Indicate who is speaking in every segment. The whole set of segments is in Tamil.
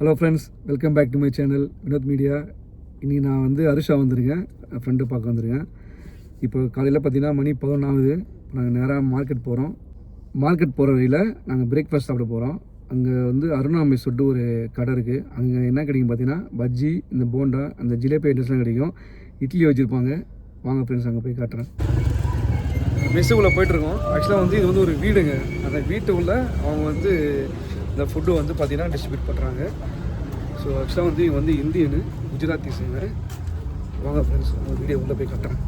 Speaker 1: Hello friends, welcome back to my channel Vinod media. இன்றைக்கி நான் வந்து அரிஷா வந்திருக்கேன், ஃப்ரெண்டு பார்க்க வந்திருக்கேன். இப்போ காலையில் பார்த்தீங்கன்னா மணி 11 ஆகுது. நாங்கள் நேராக மார்க்கெட் போகிறோம். மார்க்கெட் போகிற வழியில் நாங்கள் பிரேக்ஃபாஸ்ட் சாப்பிட போகிறோம். அங்கே வந்து அருணாமை சொல்லிட்டு ஒரு கடை இருக்குது. அங்கே என்ன கிடைக்கும் பார்த்தீங்கன்னா பஜ்ஜி, இந்த போண்டா, அந்த ஜிலேபி ஐட்டம்ஸ்லாம் கிடைக்கும். இட்லி வச்சுருப்பாங்க. வாங்க ஃப்ரெண்ட்ஸ், அங்கே போய் காட்டுறேன். மெஸ்ஸுக்குள்ளே போய்ட்டுருக்கோம். ஆக்சுவலாக வந்து இது வந்து ஒரு வீடுங்க. அந்த வீட்டுக்குள்ளே அவங்க வந்து இந்த ஃபுட்டு வந்து பார்த்திங்கன்னா டிஸ்ட்ரிபியூட் பண்ணுறாங்க. ஸோ ஆக்சுவலாக வந்து இவங்க வந்து இந்தியனு, குஜராத்திஸுங்க. வாங்க ஃப்ரெண்ட்ஸ், அந்த வீடியோ உள்ளே போய் காட்டுறேன்.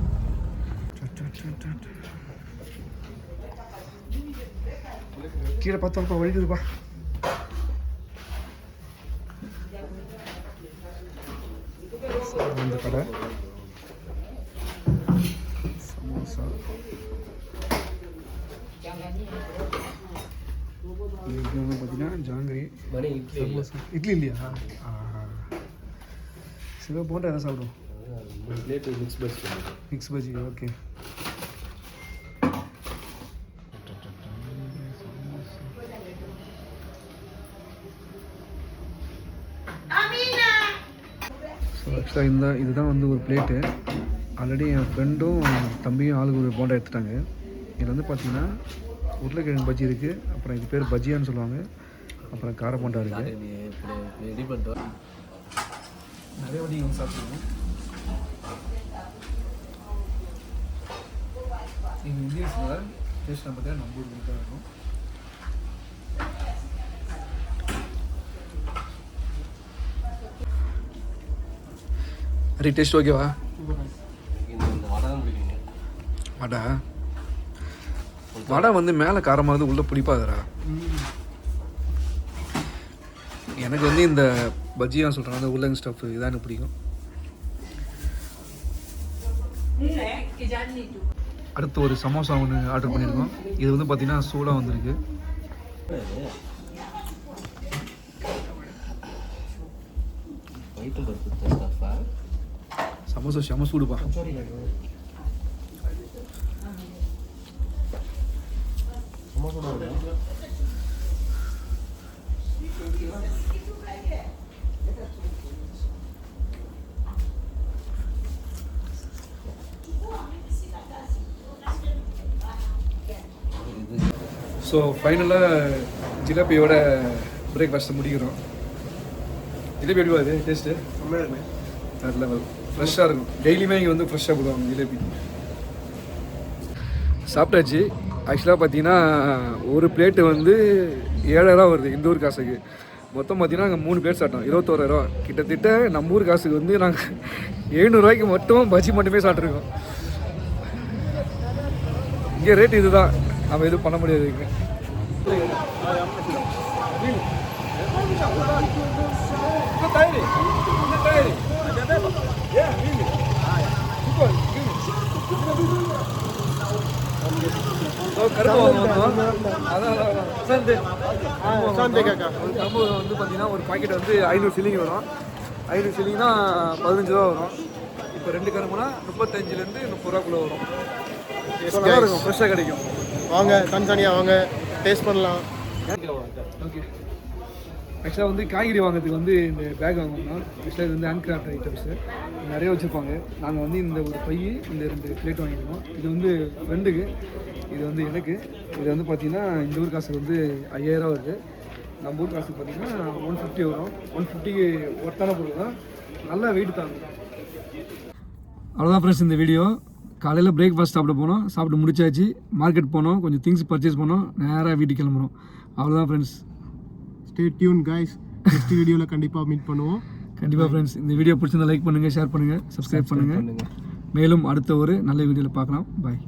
Speaker 1: கீழே பார்த்தோம்ப்பா, வலிக்குதுப்பா. இந்த கடை சமோசா, இது வந்து பார்த்தீங்கன்னா ஜாங்கிரி, சமோசா. இட்லி இல்லையா? சிவா போண்டா எதாவது சாப்பிடுவோம். மிக்ஸ் பஜ்ஜி. ஓகே. ஸோ ஆக்சுவலாக இதுதான் வந்து ஒரு பிளேட்டு. ஆல்ரெடி என் ஃப்ரெண்டும் தம்பியும் ஆளுக்கு ஒரு போண்டா எடுத்துட்டாங்க. இதில் வந்து பார்த்தீங்கன்னா உருளைக்கிழங்கு பஜ்ஜி இருக்குது, அப்புறம் இது பேர் பஜ்ஜியான்னு சொல்லுவாங்க, அப்புறம் கார போண்டா இருக்குது. நிறைய வாட்டி இவங்க சாப்பிடுவோம். நீங்கள் இந்தியன்ஸில் டேஸ்ட் பார்த்தீங்கன்னா நம்ம ஊருக்கு தான் இருக்கும். ஹரி, டேஸ்ட் ஓகேவா? வடை வடை வந்து மேலே காரமாக உள்ளே பிடிப்பாதரா. எனக்கு வந்து இந்த பஜ்ஜியாக சொல்கிறாங்க, அந்த உருளைங்க ஸ்டஃப், இதான் எனக்கு பிடிக்கும். அடுத்து ஒரு சமோசா ஒன்று ஆர்டர் பண்ணியிருக்கோம். இது வந்து பார்த்தீங்கன்னா சூடாக வந்திருக்கு. சமோசா செம சூடுப்பா. ஸோ ஃபைனலாக ஜிலேபியோட பிரேக்ஃபாஸ்ட்டை முடிக்கிறோம். ஜிலேபி எப்படி வருது டேஸ்ட்டு? வேறு லெவல், ஃப்ரெஷ்ஷாக இருக்கும். டெய்லியுமே இங்கே வந்து ஃப்ரெஷ்ஷாக போடுவாங்க ஜிலேபி. சாப்பிட்டாச்சு. ஆக்சுவலாக பார்த்தீங்கன்னா ஒரு பிளேட்டு வந்து 7,000 வருது இந்த ஊர் காசுக்கு. மொத்தம் பார்த்தீங்கன்னா நாங்கள் 3 பிளேட் சாப்பிட்டோம், 21,000. கிட்டத்தட்ட நம்ம ஊர் காசுக்கு வந்து நாங்கள் 700 மட்டும் பஜ்ஜி மட்டுமே சாப்பிட்ருக்கோம். இங்கே ரேட் இதுதான், நம்ம எதுவும் பண்ண முடியாது. இங்கே கரும்பு வந்து பார்த்தீங்கன்னா ஒரு பாக்கெட் வந்து 500 சில்லிங் வரும். 500 சில்லிங்னா 15 ரூபா வரும். இப்போ 2 கரும்புனா 35லேருந்து 30 ரூபாக்குள்ளே வரும். இருக்கும், ஃப்ரெஷ்ஷாக கிடைக்கும்.
Speaker 2: வாங்க, தனித்தனியாக வாங்க, டேஸ்ட் பண்ணலாம்.
Speaker 1: ஓகே. ஆக்சுவலாக வந்து காய்கறி வாங்கிறதுக்கு வந்து இந்த பேக் வாங்கணும்னா ஆக்சுவலாக இது வந்து ஹேண்ட்கிராஃப்ட் ஐட்டம்ஸு நிறைய வச்சுருப்பாங்க. நாங்கள் வந்து இந்த ஒரு பை, இந்த 2 பிளேட் வாங்கியிருக்கோம். இது வந்து ஃப்ரெண்டுக்கு, இது வந்து எனக்கு. இது வந்து பார்த்திங்கன்னா இந்த ஊர் காசுக்கு வந்து 5,000 வருது. நம்ம ஊர் காசுக்கு பார்த்திங்கன்னா 150 வரும். 150க்கு ஒருத்தான பொருள் தான், நல்லா வெயிட் தாங்க. அவ்வளோதான் ஃப்ரெண்ட்ஸ் இந்த வீடியோ. காலையில் பிரேக்ஃபாஸ்ட் சாப்பிட போனோம், சாப்பிட்டு முடிச்சாச்சு. மார்க்கெட் போனோம், கொஞ்சம் திங்ஸ் பர்ச்சேஸ் பண்ணோம், நேராக வீட்டுக்கு கிளம்புறோம். அவ்வளோதான் friends.
Speaker 2: Stay tune guys, next வீடியோவில் கண்டிப்பாக மீட் பண்ணுவோம்.
Speaker 1: கண்டிப்பாக ஃப்ரெண்ட்ஸ், இந்த வீடியோ பிடிச்சிருந்தா லைக் பண்ணுங்கள், ஷேர் பண்ணுங்கள், சப்ஸ்கிரைப் பண்ணுங்கள். மேலும் அடுத்த ஒரு நல்ல வீடியோவில் பார்க்கலாம். பாய்.